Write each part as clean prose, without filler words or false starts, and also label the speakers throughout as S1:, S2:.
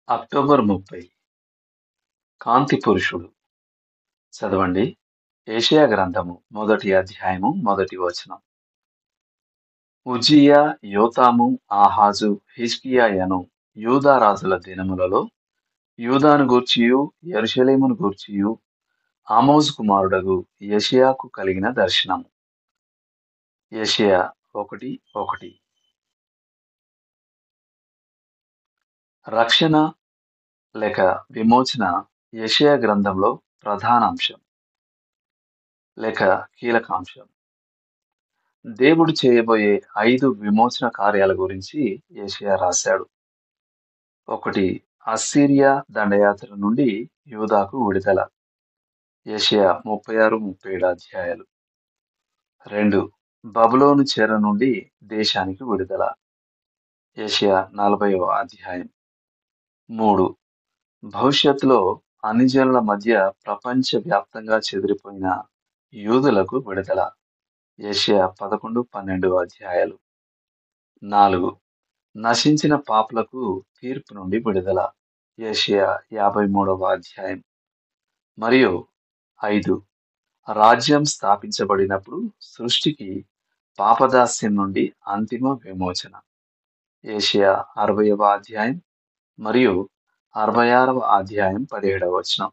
S1: October 30 కాంతి పురుషుడు. చదవండి. యెషయా గ్రంథము మొదటి అధ్యాయము మొదటి వచనం. ఉజ్జియా, యోతాము, ఆహాజు, హిజ్కియాయను యూదా రాజుల దినములలో యూదాను గూర్చియు యెరూషలేమును గూర్చియు ఆమోజు కుమారుడగు యెషయాకు కలిగిన దర్శనము. యెషయా 1:1. రక్షణ లేక విమోచన యెషయా గ్రంథంలో ప్రధాన అంశం లేక కీలకాంశం. దేవుడు చేయబోయే 5 విమోచన కార్యాల గురించి యెషయా రాశాడు. 1. అస్సీరియా దండయాత్ర నుండి యూదాకు విడుదల. యెషయా 36, 37 అధ్యాయాలు. 2. బబులోను చెర నుండి దేశానికి విడుదల. యెషయా 40వ అధ్యాయం. 3. భవిష్యత్తులో అన్ని జనుల మధ్య ప్రపంచ వ్యాప్తంగా చెదిరిపోయిన యూదులకు విడుదల. యెషయా 11, 12 అధ్యాయాలు. 4. నశించిన పాపులకు తీర్పు నుండి విడుదల. యెషయా 53వ అధ్యాయం. మరియు 5. రాజ్యం స్థాపించబడినప్పుడు సృష్టికి పాపదాస్యం నుండి అంతిమ విమోచన. యెషయా 60వ అధ్యాయం మరియు 66వ అధ్యాయం 17వ వచనం.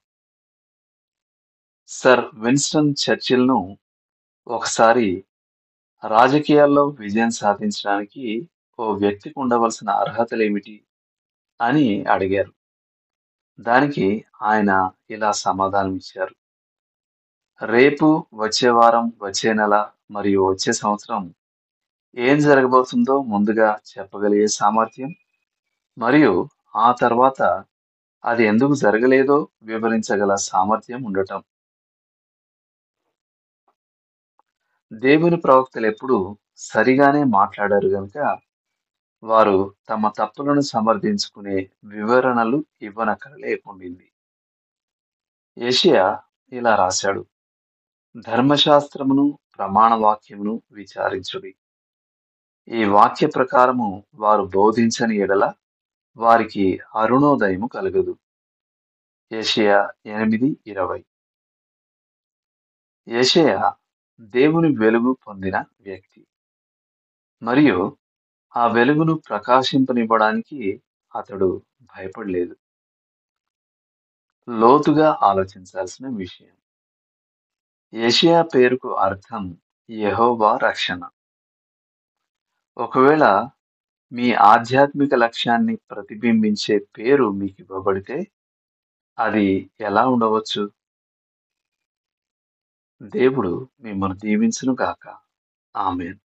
S1: సర్ విన్స్టన్ చర్చిల్ను ఒకసారి రాజకీయాల్లో విజయం సాధించడానికి ఓ వ్యక్తికి ఉండవలసిన అర్హతలేమిటి అని అడిగారు. దానికి ఆయన ఇలా సమాధానం ఇచ్చారు. రేపు, వచ్చే వారం, వచ్చే నెల మరియు వచ్చే సంవత్సరం ఏం జరగబోతుందో ముందుగా చెప్పగలిగే సామర్థ్యం మరియు ఆ తర్వాత అది ఎందుకు జరగలేదో వివరించగల సామర్థ్యం ఉండటం. దేవుని ప్రవక్తలు ఎప్పుడూ సరిగానే మాట్లాడారు గనుక వారు తమ తప్పులను సమర్థించుకునే వివరణలు ఇవ్వనక్కరలేకుండింది. యెషయా ఇలా రాశాడు. ధర్మశాస్త్రమును ప్రమాణ వాక్యమును విచారించుడి. ఈ వాక్య ప్రకారము వారు బోధించని ఎడల వారికి అరుణోదయము కలుగదు. యెషయా 8:20. యెషయా దేవుని వెలుగు పొందిన వ్యక్తి మరియు ఆ వెలుగును ప్రకాశింపనివ్వడానికి అతడు భయపడలేదు. లోతుగా ఆలోచించాల్సిన విషయం. యెషయా పేరుకు అర్థం యెహోవా రక్షణ. ఒకవేళ మీ ఆధ్యాత్మిక లక్ష్యాన్ని ప్రతిబింబించే పేరు మీకు ఇవ్వబడితే అది ఎలా ఉండవచ్చు? దేవుడు మిమ్మల్ని దీవించును గాక. ఆమేన్.